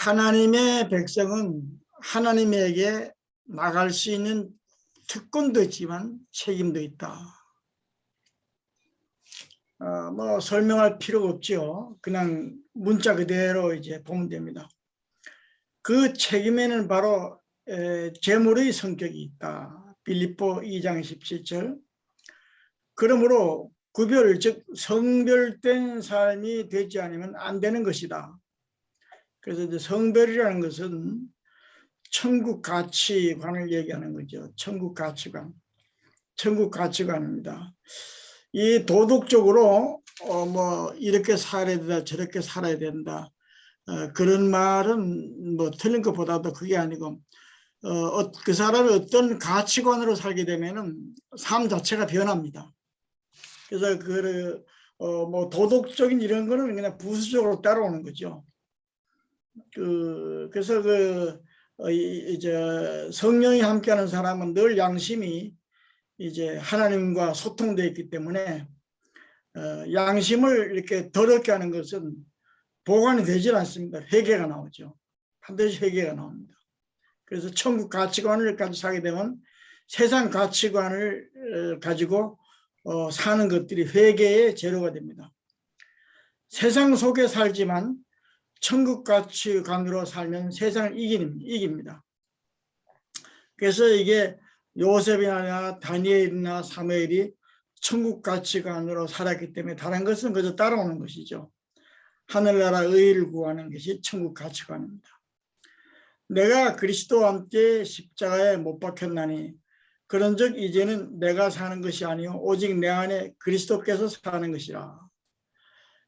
하나님의 백성은 하나님에게 나갈 수 있는 특권도 있지만 책임도 있다. 뭐 설명할 필요가 없죠. 그냥 문자 그대로 이제 보면 됩니다. 그 책임에는 바로 재물의 성격이 있다. 빌립보 2장 17절. 그러므로 구별, 즉 성별된 삶이 되지 않으면 안 되는 것이다. 그래서 이제 성별이라는 것은 천국 가치관을 얘기하는 거죠. 천국 가치관. 천국 가치관입니다. 이 도덕적으로 뭐 이렇게 살아야 된다, 저렇게 살아야 된다. 그런 말은 뭐 틀린 것보다도 그게 아니고 그 사람이 어떤 가치관으로 살게 되면은 삶 자체가 변합니다. 그래서 뭐 도덕적인 이런 거는 그냥 부수적으로 따라오는 거죠. 그래서 이제 성령이 함께하는 사람은 늘 양심이 이제 하나님과 소통되어 있기 때문에 양심을 이렇게 더럽게 하는 것은 보관이 되질 않습니다. 회개가 나오죠. 반드시 회개가 나옵니다. 그래서 천국 가치관을 가지고 살게 되면 세상 가치관을 가지고 사는 것들이 회개의 재료가 됩니다. 세상 속에 살지만 천국 가치관으로 살면 세상을 이깁니다. 그래서 이게 요셉이나 다니엘이나 사무엘이 천국 가치관으로 살았기 때문에 다른 것은 그저 따라오는 것이죠. 하늘나라 의를 구하는 것이 천국 가치관입니다. 내가 그리스도와 함께 십자가에 못 박혔나니 그런즉 이제는 내가 사는 것이 아니요 오직 내 안에 그리스도께서 사는 것이라.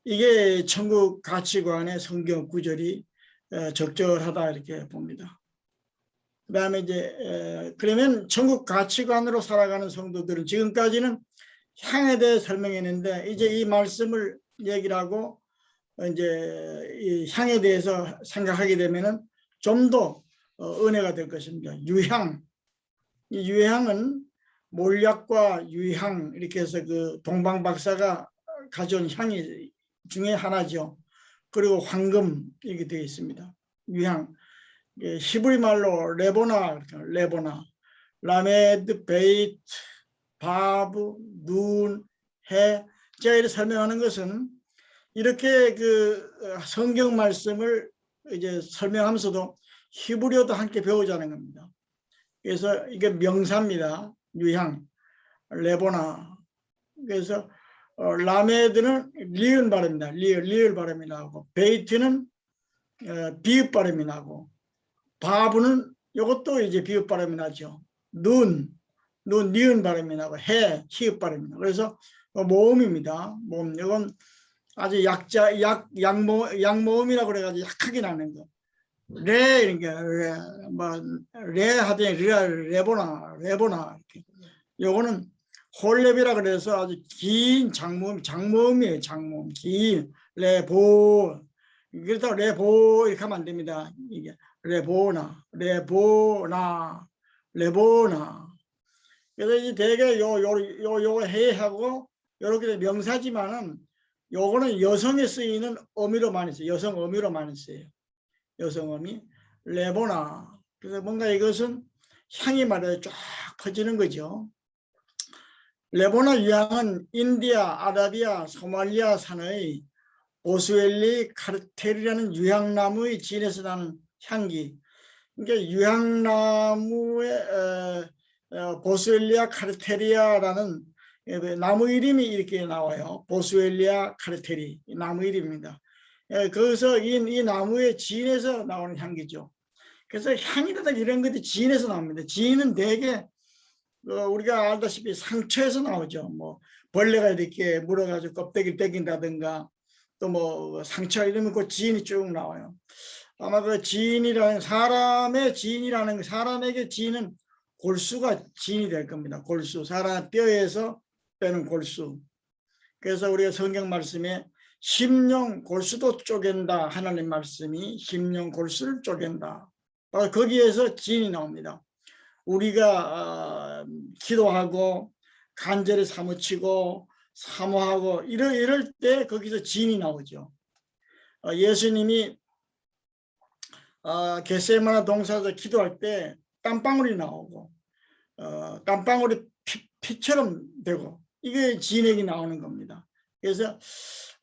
이게 천국 가치관의 성경 구절이 적절하다 이렇게 봅니다. 그 다음에 이제 그러면 천국 가치관으로 살아가는 성도들은 지금까지는 향에 대해 설명했는데 이제 이 말씀을 얘기를 하고 이제 이 향에 대해서 생각하게 되면은 좀 더 은혜가 될 것입니다. 유향. 이 유향은 몰약과 유향 이렇게 해서 그 동방 박사가 가져온 향이 중에 하나죠. 그리고 황금 이렇게 되어 있습니다. 유향. 히브리 말로 레보나, 레보나, 라메드, 베이트, 바브, 눈, 해. 제가 이렇게 설명하는 것은 이렇게 그 성경 말씀을 이제 설명하면서도 히브리어도 함께 배우자는 겁니다. 그래서 이게 명사입니다. 유향, 레보나. 그래서 라메드는 리을 발음입니다. 리을 발음이 나오고 베이트는 비읍 발음이 나고 바브는 이것도 이제 비읍 발음이 나죠. 눈 니은 발음이 나고 해 히읗 발음이 나고 그래서 모음입니다. 모음 이건 아주 약모음이라고 그래가지고 약하게 나는 거. 레 이런 게 레 하더니 레보나 이렇게. 요거는 홀렙이라 그래서 아주 긴 장모음이에요. 장모음 긴 레보. 그렇다고 레보 이렇게 하면 안 됩니다. 이게 레보나. 그래서 이 대개 요 해하고 요렇게 명사지만은 요거는 여성에 쓰이는 어미로 많이 써요. 여성 어미로 많이 써요. 여성 어미 레보나. 그래서 뭔가 이것은 향이 말이야 쫙 퍼지는 거죠. 레보나 유향은 인디아, 아라비아, 소말리아 산의 보스웰리 카르텔이라는 유향나무의 진에서 나는 향기. 그러니까 유향나무의 보스웰리아 카르테리아라는 나무 이름이 이렇게 나와요. 보스웰리아 카르테리 나무 이름입니다. 거기서 이 나무의 진에서 나오는 향기죠. 그래서 향이라든가 이런 것들이 진에서 나옵니다. 진은 대개 우리가 알다시피 상처에서 나오죠. 뭐 벌레가 이렇게 물어가지고 껍데기를 떼긴다든가 또 뭐 상처 이러면 그 진이 쭉 나와요. 아마 그 진이라는 사람에게 진은 골수가 진이 될 겁니다. 골수. 사람 뼈에서 빼는 골수. 그래서 우리가 성경 말씀에 심령 골수도 쪼갠다. 하나님 말씀이 심령 골수를 쪼갠다. 바로 거기에서 진이 나옵니다. 우리가 기도하고 간절히 사무치고 사모하고 이럴 때 거기서 진이 나오죠. 예수님이 겟세마네 동산에서 기도할 때 땀방울이 나오고 땀방울이 피처럼 되고 이게 진액이 나오는 겁니다. 그래서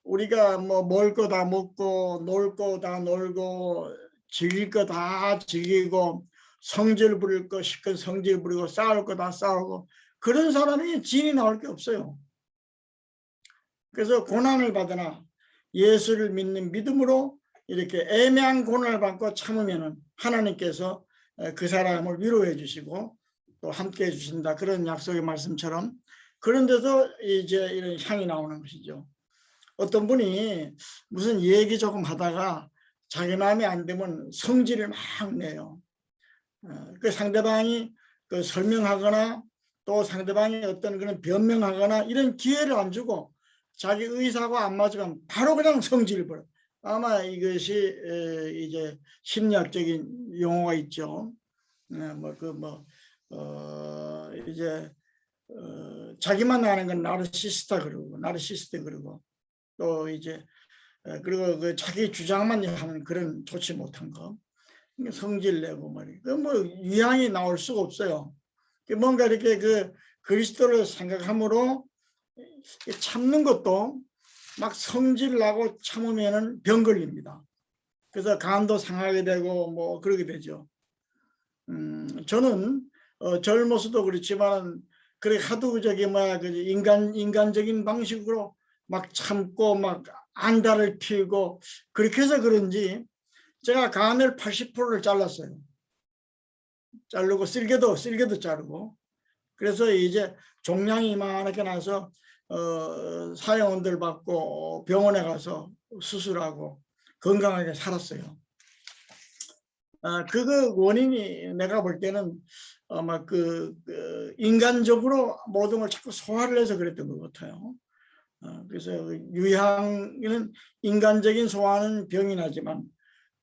우리가 뭐 먹을 거 다 먹고 놀 거 다 놀고 즐길 거 다 즐기고 성질 부릴 거 실컷 성질 부리고 싸울 거 다 싸우고 그런 사람이 진이 나올 게 없어요. 그래서 고난을 받으나 예수를 믿는 믿음으로 이렇게 애매한 고난을 받고 참으면은 하나님께서 그 사람을 위로해 주시고 또 함께 해 주신다. 그런 약속의 말씀처럼 그런 데서 이제 이런 향이 나오는 것이죠. 어떤 분이 무슨 얘기 조금 하다가 자기 마음에 안 되면 성질을 막 내요. 그 상대방이 그 설명하거나 또 상대방이 어떤 그런 변명하거나 이런 기회를 안 주고 자기 의사가 안 맞으면 바로 그냥 성질을 벌여. 아마 이것이 이제 심리학적인 용어가 있죠. 이제 자기만 아는 건 나르시스타 그러고 나르시스트 그러고 또 이제 그리고 그 자기 주장만 하는 그런 좋지 못한 거 성질 내고 말이에요. 뭐 위향이 나올 수가 없어요. 뭔가 이렇게 그 그리스도를 생각함으로 참는 것도 막 성질 나고 참으면은 병 걸립니다. 그래서 간도 상하게 되고 뭐 그러게 되죠. 저는 젊어서도 그렇지만 그래 하도 저기 뭐야 그 인간적인 방식으로 막 참고 막 안달을 피우고 그렇게 해서 그런지 제가 간을 80%를 잘랐어요. 자르고 쓸개도 자르고 그래서 이제 종양이 이만하게 나서 사형원들 받고 병원에 가서 수술하고 건강하게 살았어요. 그거 원인이 내가 볼 때는 아마 그 인간적으로 모든 걸 자꾸 소화를 해서 그랬던 것 같아요. 그래서 유향은 인간적인 소화는 병이 나지만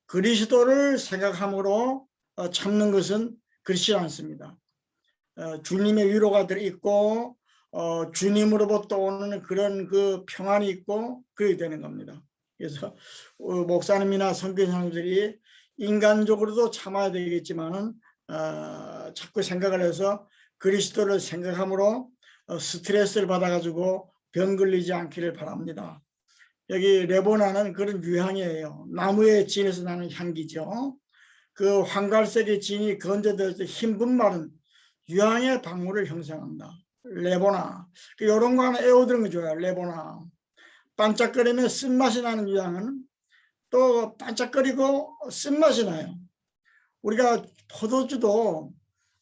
그리스도를 생각함으로 참는 것은 그렇지 않습니다. 주님의 위로가 있고 주님으로부터 오는 그런 그 평안이 있고 그렇게 되는 겁니다. 그래서 목사님이나 선교사님들이 인간적으로도 참아야 되겠지만은 자꾸 생각을 해서 그리스도를 생각함으로 스트레스를 받아가지고 병 걸리지 않기를 바랍니다. 여기 레보나는 그런 유향이에요. 나무의 진에서 나는 향기죠. 그 황갈색의 진이 건져들어서 흰 분말은 유향의 방울을 형성한다. 레보나. 이런 거 하나 애워드는 거 좋아요. 레보나. 반짝거리면 쓴맛이 나는 유향은 또 반짝거리고 쓴맛이 나요. 우리가 포도주도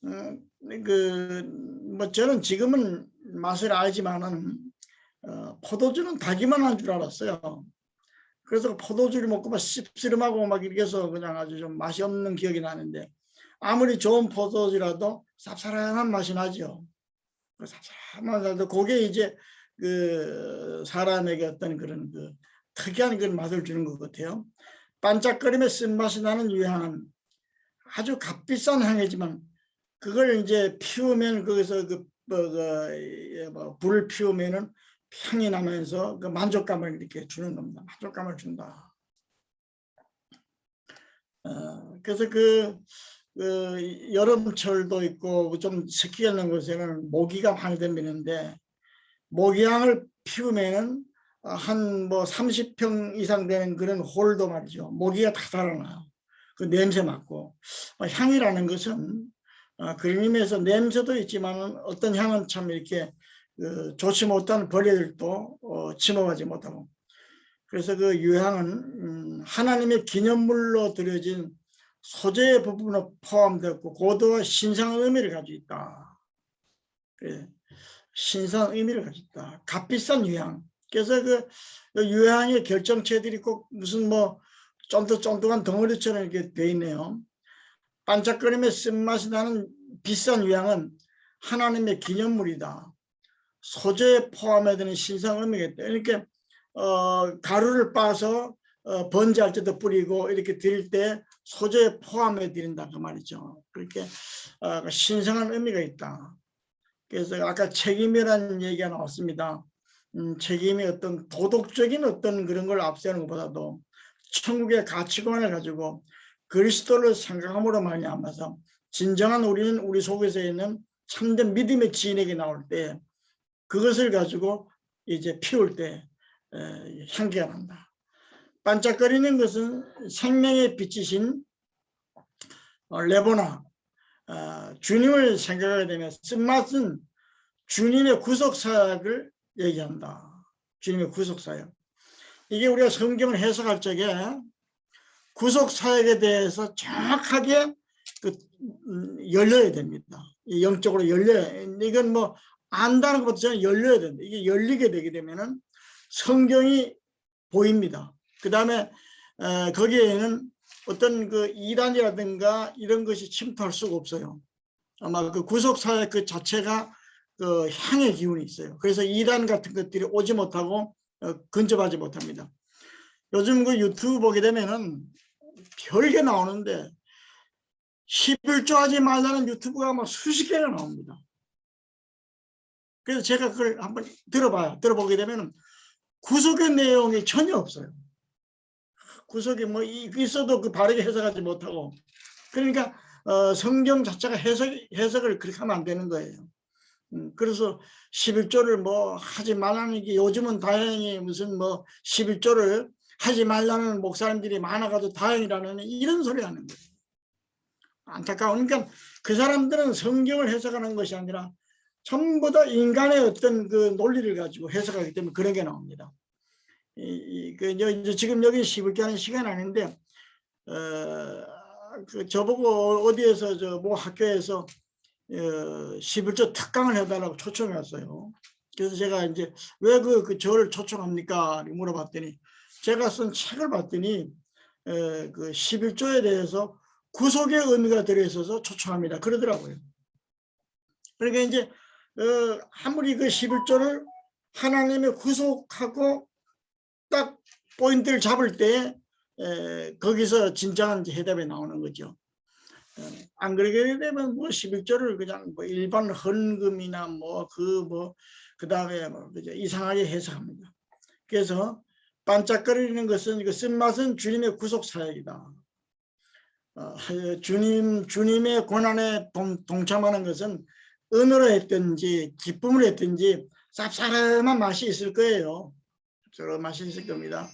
뭐 저는 지금은 맛을 알지만은 포도주는 다기만 한 줄 알았어요. 그래서 포도주를 먹고 막 씁쓸하고 막 이렇게 해서 그냥 아주 좀 맛이 없는 기억이 나는데 아무리 좋은 포도주라도 쌉싸름한 맛이 나죠. 쌉싸름한 맛도 그게 이제 그 사람에게 어떤 그런 그 특이한 그런 맛을 주는 것 같아요. 반짝거리며 쓴맛이 나는 유향은 아주 값비싼 향이지만 그걸 이제 피우면 거기서 불을 피우면은 향이 나면서 그 만족감을 이렇게 주는 겁니다. 만족감을 준다. 그래서 그 여름철도 있고 좀 습기가 있는 곳에는 모기가 많이 덤비는데 모기향을 피우면은 한 뭐 30평 이상 되는 그런 홀도 말이죠. 모기가 다 달아나요. 그 냄새 맡고 향이라는 것은 그런 의미에서 냄새도 있지만 어떤 향은 참 이렇게 좋지 못한 벌레들도 침범하지 못하고 그래서 그 유향은 하나님의 기념물로 드려진 소재의 부분에 포함되었고 고도와 신성한 의미를 가지고 있다. 그래. 신성한 의미를 가지고 있다. 값비싼 유향. 그래서 그 유향의 결정체들이 꼭 무슨 뭐 쫀득쫀득한 덩어리처럼 이렇게 돼 있네요. 반짝거리며 쓴맛이 나는 비싼 유향은 하나님의 기념물이다. 소재에 포함해야 되는 신성 의미겠다. 이렇게 가루를 빻아서 번제할 때도 뿌리고 이렇게 드릴 때 소재에 포함해 드린다 그 말이죠. 그렇게 신성한 의미가 있다. 그래서 아까 책임이라는 얘기가 나왔습니다. 책임이 어떤 도덕적인 어떤 그런 걸 앞세우는 것보다도 천국의 가치관을 가지고 그리스도를 생각함으로 말미암아서 진정한 우리는 우리 속에서 있는 참된 믿음의 지인에게 나올 때 그것을 가지고 이제 피울 때 향기가 난다. 반짝거리는 것은 생명의 빛이신 레보나, 주님을 생각하게 되면 쓴맛은 주님의 구속사역을 얘기한다. 주님의 구속사역. 이게 우리가 성경을 해석할 적에 구속사역에 대해서 정확하게 열려야 됩니다. 영적으로 열려야. 이건 뭐 안다는 것보다 열려야 된다. 이게 열리게 되게 되면은 성경이 보입니다. 그 다음에 거기에는 어떤 그 이단이라든가 이런 것이 침투할 수가 없어요. 아마 그 구속사역 그 자체가 그 향의 기운이 있어요. 그래서 이단 같은 것들이 오지 못하고 근접하지 못합니다. 요즘 그 유튜브 보게 되면은 별게 나오는데 11조 하지 말라는 유튜브가 막 수십 개가 나옵니다. 그래서 제가 그걸 한번 들어보게 되면은 구속의 내용이 전혀 없어요. 구속이 뭐 있어도 그 바르게 해석하지 못하고, 그러니까 성경 자체가 해석을 그렇게 하면 안 되는 거예요. 그래서 11조를 뭐 하지 말라는 게 요즘은 다행히 무슨 뭐 11조를 하지 말라는 목사님들이 많아가지고 다행이라는 이런 소리 하는 거예요. 안타까우니까 그러니까 그 사람들은 성경을 해석하는 것이 아니라 전부 다 인간의 어떤 그 논리를 가지고 해석하기 때문에 그런 게 나옵니다. 지금 여기 씹을게 하는 시간 아닌데 저보고 어디에서 저 뭐 학교에서 11조 특강을 해달라고 초청을 했어요. 그래서 제가 이제 왜 저를 초청합니까? 물어봤더니 제가 쓴 책을 봤더니 그 11조에 대해서 구속의 의미가 들어있어서 초청합니다. 그러더라고요. 그러니까 이제 아무리 그 11조를 하나님의 구속하고 딱 포인트를 잡을 때 거기서 진정한 해답이 나오는 거죠. 안 그러게 되면 뭐 11조를 그냥 뭐 일반 헌금이나 그 다음에 그죠 이상하게 해석합니다. 그래서 반짝거리는 것은 그 쓴맛은 주님의 구속 사역이다. 주님의 고난에 동참하는 것은 은혜로 했든지 기쁨을 했든지 쌉싸름한 맛이 있을 거예요. 쌉싸름한 맛이 있을 겁니다.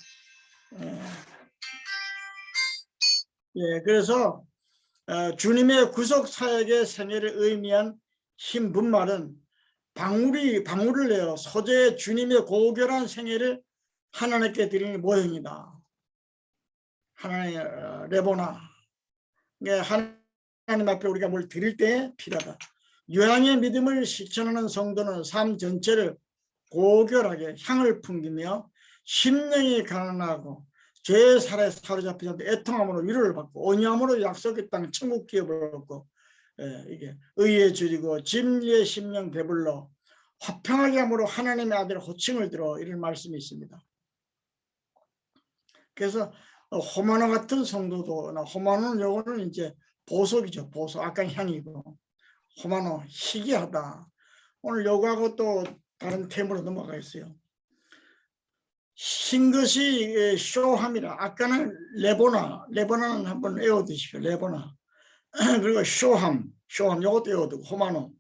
그래서 주님의 구속 사역의 생애를 의미한 흰 분말은 방울을 내어 소재의 주님의 고결한 생애를 하나님께 드리는 모형이다. 하나님 레보나. 하나님 앞에 우리가 뭘 드릴 때 필요하다. 유향의 믿음을 실천하는 성도는 삶 전체를 고결하게 향을 풍기며 심령이 가난하고 죄의 살에 사로잡히지 않고 애통함으로 위로를 받고 온유함으로 약속의 땅 천국 기업을 얻고 이게 의에 줄이고 진리의 심령 배불러 화평하게 함으로 하나님의 아들 호칭을 들어 이런 말씀이 있습니다. 그래서 호마노 같은 성도도 호마노는 요거는 이제 보석이죠. 보석. 아까 향이고 호마노 희귀하다. 오늘 요거하고 또 다른 테마로 넘어가겠어요. 흰 것이 쇼함이라. 아까는 레보나는 한번 외워두십시오. 레보나. 그리고 쇼함 요것도 외워두고 호마노.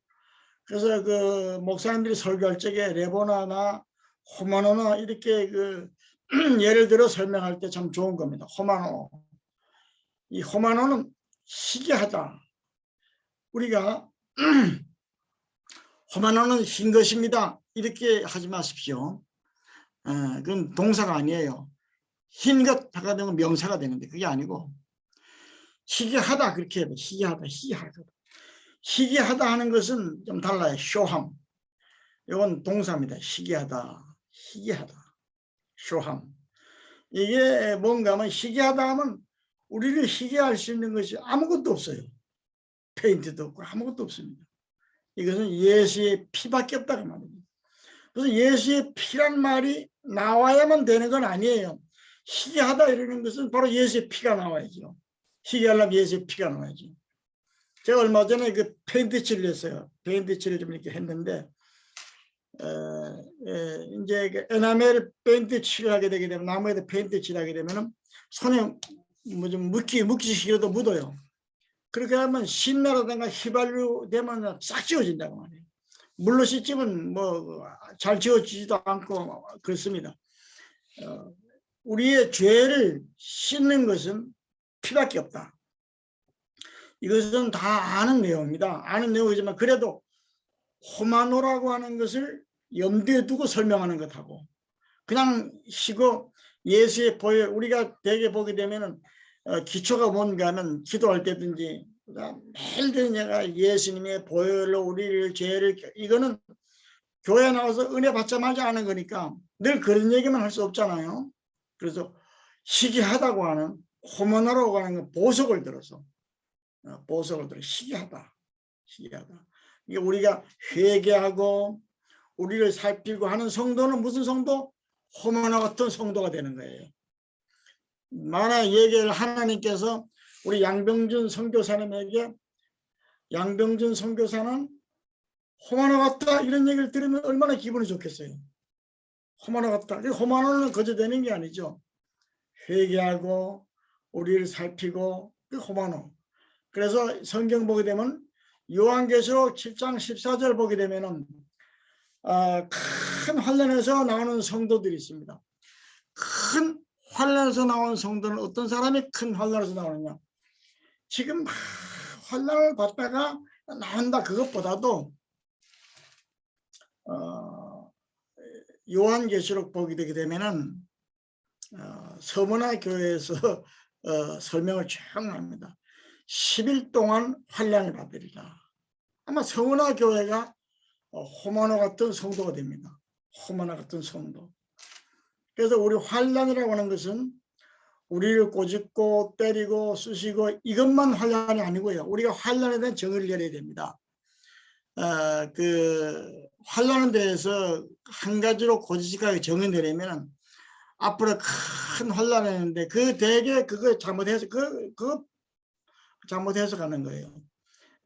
그래서 그 목사님들이 설교할 적에 레보나나 호마노나 이렇게 예를 들어 설명할 때 참 좋은 겁니다. 호마노. 이 호마노는 희귀하다. 우리가 호마노는 흰 것입니다. 이렇게 하지 마십시오. 그건 동사가 아니에요. 흰 것 하가 되면 명사가 되는데 그게 아니고 희귀하다 그렇게 해요. 희귀하다 하는 것은 좀 달라요. 쇼함. 이건 동사입니다. 희귀하다. 쇼함. 이게 뭔가 하면 희귀하다 하면 우리를 희귀할 수 있는 것이 아무것도 없어요. 페인트도 없고 아무것도 없습니다. 이것은 예수의 피밖에 없다고 말입니다. 그래서 예수의 피란 말이 나와야만 되는 건 아니에요. 희귀하다 이러는 것은 바로 예수의 피가 나와야죠. 희귀하려면 예수의 피가 나와야죠. 제가 얼마 전에 그 페인트 칠을 했어요. 페인트 칠을 좀 이렇게 했는데 이제 에나멜 페인트 칠을 하게 되게 되면 나무에다 페인트 칠하게 되면 손에 뭐 좀 묵기식이라도 묻어요. 그렇게 하면 신나라든가 휘발유 되면 싹 지워진다고 말이에요. 물로 씻으면 뭐 잘 지워지지도 않고 그렇습니다. 우리의 죄를 씻는 것은 피밖에 없다. 이것은 다 아는 내용입니다. 아는 내용이지만 그래도 호마노라고 하는 것을 염두에 두고 설명하는 것하고 그냥 쉬고 예수의 보혈, 우리가 대개 보게 되면은 기초가 뭔가 하면 기도할 때든지 매일 내가 예수님의 보혈로 우리를 죄를, 이거는 교회 나와서 은혜 받자마자 하는 거니까 늘 그런 얘기만 할 수 없잖아요. 그래서 희귀하다고 하는 호모나라고 하는 건 보석을 들어서 희귀하다. 이게 우리가 회개하고 우리를 살피고 하는 성도는 무슨 성도? 호모나 같은 성도가 되는 거예요. 만약 얘기를 하나님께서 우리 양병준 선교사님에게 양병준 선교사는 호마노 같다 이런 얘기를 들으면 얼마나 기분이 좋겠어요. 호마노 같다. 호마노는 거저 되는 게 아니죠. 회개하고 우리를 살피고 그 호마노. 그래서 성경 보게 되면 요한계시록 7장 14절 보게 되면은 큰 환난에서 나오는 성도들이 있습니다. 큰 환난에서 나오는 성도는 어떤 사람이 큰 환난에서 나오느냐? 지금 환난을 받다가 나온다 그것보다도 요한계시록 보게 되게 되면은 서문화 교회에서 설명을 쭉 합니다. 10일 동안 환난을 받으리라. 아마 서문화 교회가 호마노 같은 성도가 됩니다. 호마노 같은 성도. 그래서 우리 환난이라고 하는 것은 우리를 꼬집고 때리고 쑤시고 이것만 환난이 아니고요. 우리가 환난에 대한 정의를 내려야 됩니다. 그 환난에 대해서 한 가지로 고지식하게 정의 내리면 앞으로 큰 환난이 있는데 그 대개 그거 잘못해서 그거 잘못해서 가는 거예요.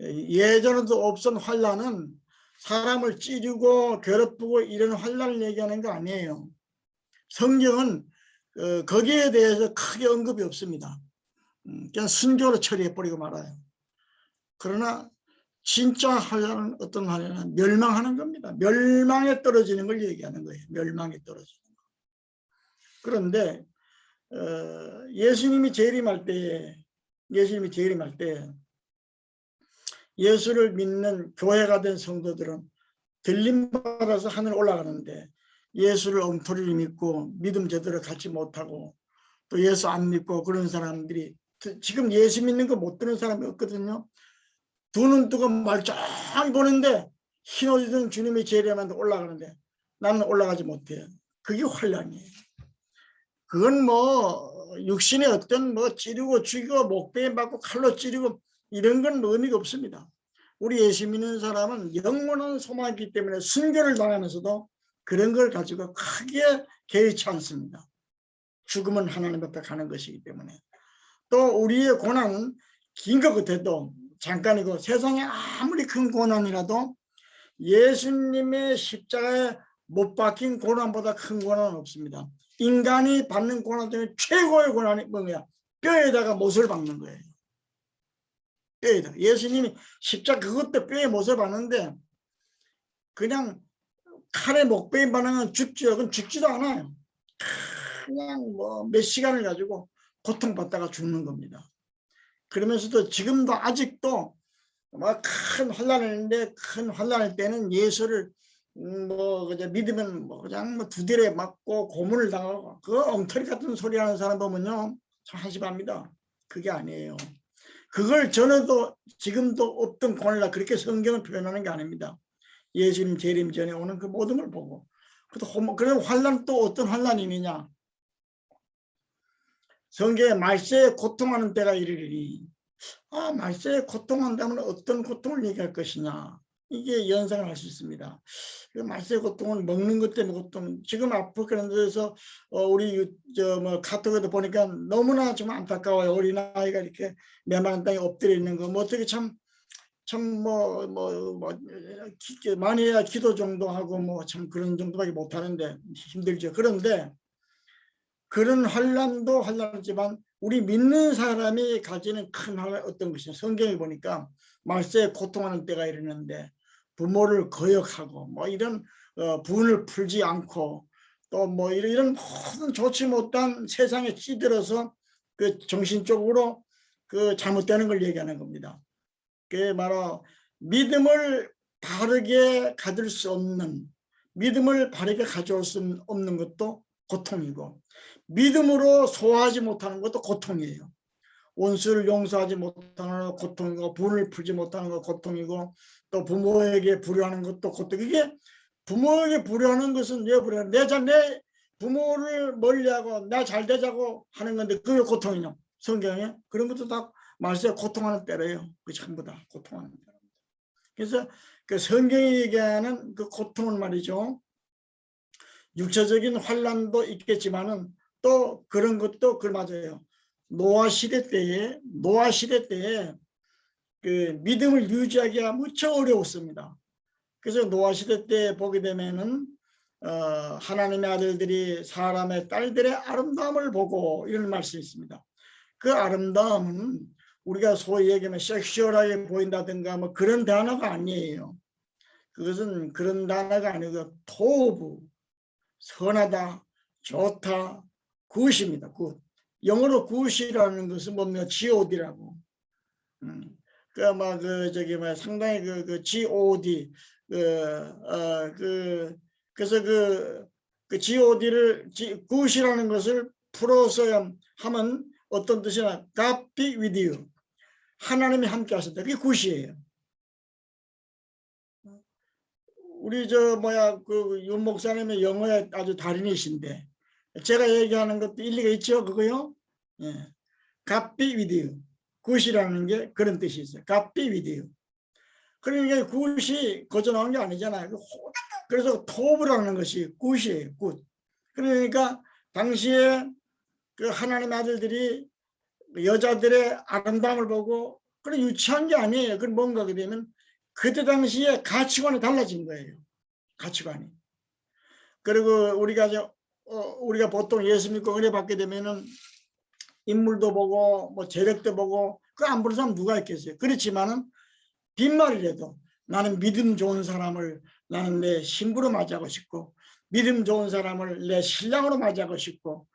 예전에도 없던 환난은 사람을 찌르고 괴롭히고 이런 환난을 얘기하는 거 아니에요. 성경은 거기에 대해서 크게 언급이 없습니다. 그냥 순조로 처리해버리고 말아요. 그러나 진짜 환난은 어떤 환난은 멸망하는 겁니다. 멸망에 떨어지는 걸 얘기하는 거예요. 멸망에 떨어지는 거. 그런데 예수님이 재림할 때 예수를 믿는 교회가 된 성도들은 들림받아서 하늘 올라가는데 예수를 엉터리를 믿고 믿음 제대로 갖지 못하고 또 예수 안 믿고 그런 사람들이 지금 예수 믿는 거 못 듣는 사람이 없거든요. 두 눈 뜨고 말짱 보는데 흰 옷 입은 주님이 재림하는데 올라가는데 나는 올라가지 못해요. 그게 환난이에요. 그건 뭐 육신의 어떤 뭐 찌르고 죽이고 목베임 받고 칼로 찌르고 이런 건 의미가 없습니다. 우리 예수 믿는 사람은 영원한 소망이 있기 때문에 순교를 당하면서도 그런 걸 가지고 크게 개의치 않습니다. 죽음은 하나님 앞에 가는 것이기 때문에. 또 우리의 고난은 긴 것 같아도 잠깐이고 세상에 아무리 큰 고난이라도 예수님의 십자가에 못 박힌 고난보다 큰 고난은 없습니다. 인간이 받는 고난 중에 최고의 고난이 뭐냐? 뼈에다가 못을 박는 거예요. 뼈에다. 예수님이 십자가 그것도 뼈에 못을 박는데 그냥 칼에 목베임 반응은 죽지요. 그건 죽지도 않아요. 그냥 뭐 몇 시간을 가지고 고통받다가 죽는 겁니다. 그러면서도 지금도 아직도 막 큰 환난을 했는데 큰 환난할 때는 예수를 뭐 그저 믿으면 뭐 그냥 뭐 두드려 맞고 고문을 당하고 그 엉터리 같은 소리 하는 사람 보면요 참 한심합니다. 그게 아니에요. 그걸 전에도 지금도 없던 고난이라 그렇게 성경을 표현하는 게 아닙니다. 예수님 재림 전에 오는 그 모든 걸 보고 그런 환난 또 어떤 환난이 있느냐? 성경에 말세에 고통하는 때가 이르리니 말세에 고통한다면 어떤 고통을 얘기할 것이냐? 이게 연상을 할 수 있습니다. 말세의 고통은 먹는 것 때문에 고통. 지금 아프리카에서 우리 뭐 카톡에도 보니까 너무나 좀 안타까워요. 어린아이가 이렇게 메마른 땅에 엎드려 있는 거. 뭐 어떻게 많이 해야 기도 정도 하고 뭐 참 그런 정도밖에 못 하는데 힘들죠. 그런데 그런 환난도 환난이지만 우리 믿는 사람이 가지는 큰 환난 어떤 것이냐. 성경에 보니까 말세에 고통하는 때가 이르는데 부모를 거역하고 뭐 이런 분을 풀지 않고 또 뭐 이런 모든 좋지 못한 세상에 찌들어서 그 정신적으로 그 잘못되는 걸 얘기하는 겁니다. 그게 바로 믿음을 바르게 가질 수 없는, 믿음을 바르게 가져올 수 없는 것도 고통이고, 믿음으로 소화하지 못하는 것도 고통이에요. 원수를 용서하지 못하는 것 고통이고, 분을 풀지 못하는 것 고통이고, 또 부모에게 불효하는 것도 고통. 이게 부모에게 불효하는 것은 왜 불효하는? 내 부모를 멀리하고 나 잘 되자고 하는 건데 그게 고통이냐? 성경에 그런 것도 다 말세 고통하는 때래요. 그 전부 다 고통하는 때. 그래서 그 성경이 얘기하는 그 고통은 말이죠. 육체적인 환난도 있겠지만은 또 그런 것도 그 맞아요. 노아 시대 때에 그 믿음을 유지하기가 무척 어려웠습니다. 그래서 노아 시대 때 보게 되면은 하나님의 아들들이 사람의 딸들의 아름다움을 보고 이런 말씀이 있습니다. 그 아름다움은 우리가 소위 얘기하면 섹슈얼하게 보인다든가 뭐 그런 단어가 아니에요. 그것은 그런 단어가 아니고 토부, 선하다, 좋다, 굿입니다. 굿. 영어로 굿이라는 것은 뭡니까? god라고. 상당히 그 god 그래서 그 god를 굿이라는 것을 풀어서 하면 어떤 뜻이나 God be with you. 하나님이 함께 하신다. 그게 굿이에요. 우리 그 윤 목사님의 영어에 아주 달인이신데 제가 얘기하는 것도 일리가 있죠. 그거요. 예. God be with you. 굿이라는 게 그런 뜻이 있어요. God be with you. 그러니까 굿이 거저 나온 게 아니잖아요. 그래서 토브라는 것이 굿이에요. 굿. 그러니까 당시에 그 하나님의 아들들이 여자들의 아름다움을 보고 그런 유치한 게 아니에요. 그건 뭔가 그러면 그때 당시에 가치관이 달라진 거예요. 가치관이. 그리고 우리가 보통 예수 믿고 은혜 받게 되면은 인물도 보고 뭐 재력도 보고 그거 안 보는 사람 누가 있겠어요. 그렇지만은 빈말이라도 나는 믿음 좋은 사람을 나는 내 신부로 맞이하고 싶고 믿음 좋은 사람을 내 신랑으로 맞이하고 싶고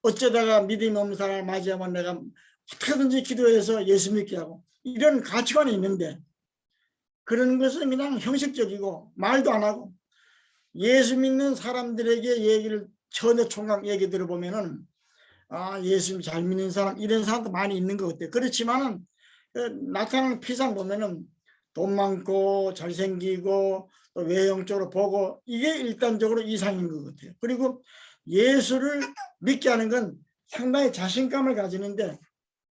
어쩌다가 믿음이 없는 사람을 맞이하면 내가 어떻게든지 기도해서 예수 믿게 하고 이런 가치관이 있는데 그런 것은 그냥 형식적이고 말도 안 하고 예수 믿는 사람들에게 얘기를 전에 총각 얘기 들어보면은 예수 잘 믿는 사람 이런 사람도 많이 있는 것 같아요. 그렇지만은 나타나는 피상 보면은 돈 많고 잘생기고 또 외형적으로 보고 이게 일단적으로 이상인 것 같아요. 그리고 예수를 믿게 하는 건 상당히 자신감을 가지는데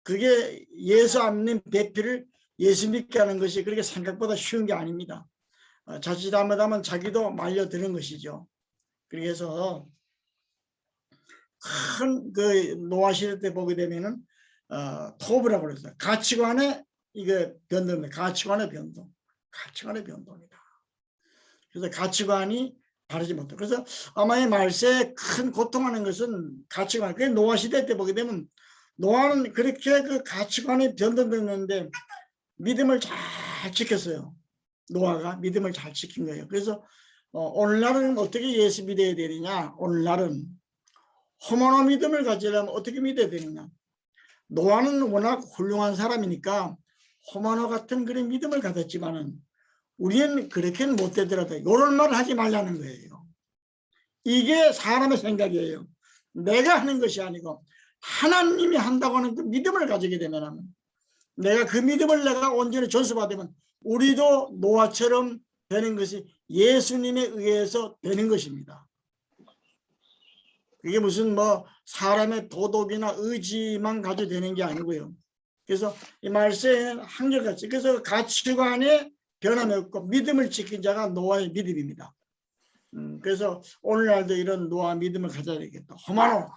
그게 예수 안 믿는 배필을 예수 믿게 하는 것이 그렇게 생각보다 쉬운 게 아닙니다. 자칫 잘못하면 자기도 말려드는 것이죠. 그래서 큰 그 노아 시대 때 보게 되면은 토브라고 그랬어요. 가치관의 이게 변동입니다. 가치관의 변동이다. 그래서 가치관이 다르지 못해. 그래서 아마 이 말세에 큰 고통하는 것은 가치관. 그 노아 시대 때 보게 되면 노아는 그렇게 그 가치관이 변동됐는데 믿음을 잘 지켰어요. 노아가 믿음을 잘 지킨 거예요. 그래서 오늘날은 어떻게 예수 믿어야 되느냐? 오늘날은 호모노 믿음을 가지려면 어떻게 믿어야 되느냐? 노아는 워낙 훌륭한 사람이니까 호모노 같은 그런 믿음을 가졌지만은 우리는 그렇게는 못 되더라도 이런 말을 하지 말라는 거예요. 이게 사람의 생각이에요. 내가 하는 것이 아니고 하나님이 한다고 하는 그 믿음을 가지게 되면 내가 그 믿음을 내가 온전히 전수받으면 우리도 노아처럼 되는 것이 예수님에 의해서 되는 것입니다. 그게 무슨 뭐 사람의 도덕이나 의지만 가지고 되는 게 아니고요. 그래서 이 말씀은 한결같이 그래서 가치관에 변함이 없고 믿음을 지킨 자가 노아의 믿음입니다. 그래서 오늘날도 이런 노아 믿음을 가져야 되겠다. 호마노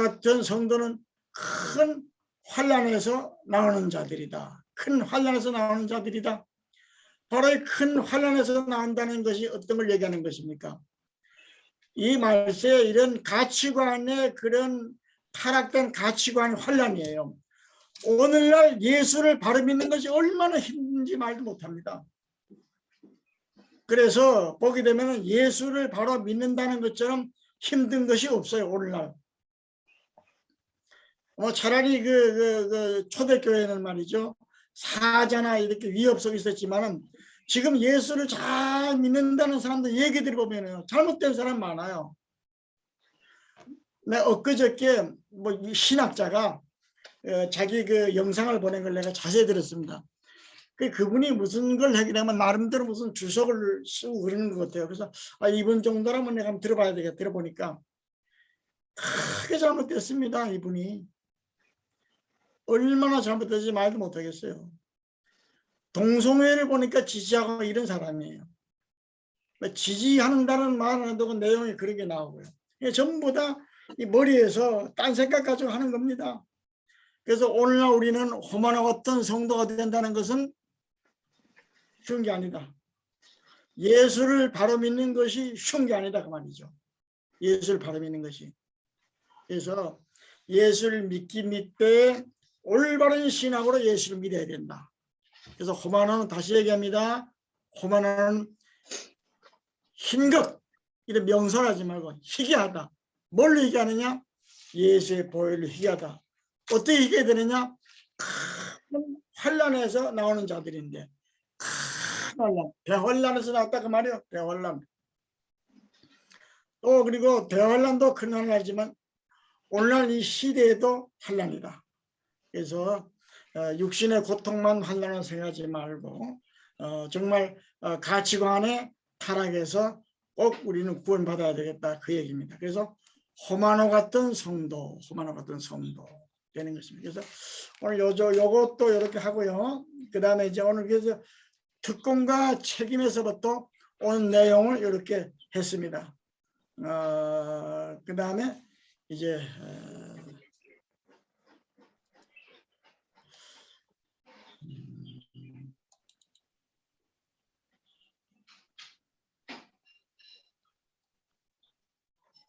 같은 성도는 큰 환난에서 나오는 자들이다. 큰 환난에서 나오는 자들이다. 바로 큰 환난에서 나온다는 것이 어떤 걸 얘기하는 것입니까? 이 말세에 이런 가치관의 그런 타락된 가치관 환란이에요. 오늘날 예수를 바로 믿는 것이 얼마나 힘든지 말도 못합니다. 그래서 보게 되면 예수를 바로 믿는다는 것처럼 힘든 것이 없어요. 오늘날. 차라리 그 초대교회는 말이죠. 사자나 이렇게 위협 속에 있었지만은 지금 예수를 잘 믿는다는 사람들 얘기 들어보면 잘못된 사람 많아요. 내가 엊그저께 신학자가 자기 그 영상을 보낸 걸 내가 자세히 들었습니다. 그분이 무슨 걸 하기라면 나름대로 무슨 주석을 쓰고 그러는 것 같아요. 그래서 이분 정도라면 내가 한번 들어봐야 되겠다. 들어보니까 크게 잘못됐습니다. 이분이 얼마나 잘못됐는지 말도 못하겠어요. 동성애를 보니까 지지하고 이런 사람이에요. 지지한다는 말은 안 되고 내용이 그런 게 나오고요. 전부 다 이 머리에서 딴 생각 가지고 하는 겁니다. 그래서 오늘날 우리는 호마노 같은 성도가 된다는 것은 쉬운 게 아니다. 예수를 바로 믿는 것이 쉬운 게 아니다 그 말이죠. 예수를 바로 믿는 것이. 그래서 예수를 믿되 올바른 신앙으로 예수를 믿어야 된다. 그래서 호마노는 다시 얘기합니다. 호마노는 흰것 이런 명설하지 말고 희귀하다. 뭘로 희귀하느냐? 예수의 보혈로 희귀하다. 어떻게 희귀해야 되느냐? 큰 환란에서 나오는 자들인데 큰 환란, 대환란에서 나왔다 그 말이에요. 대환란. 또 그리고 대환란도 큰 환란이지만 오늘날 이 시대에도 환란이다. 그래서 육신의 고통만 환란을 생각하지 말고 정말 가치관의 타락에서 꼭 우리는 구원받아야 되겠다 그 얘기입니다. 그래서 호마노 같은 성도 되는 것입니다. 그래서 오늘 요것도 이렇게 하고요. 그 다음에 이제 오늘 그래서 특권과 책임에서부터 오늘 내용을 이렇게 했습니다. 그 다음에 이제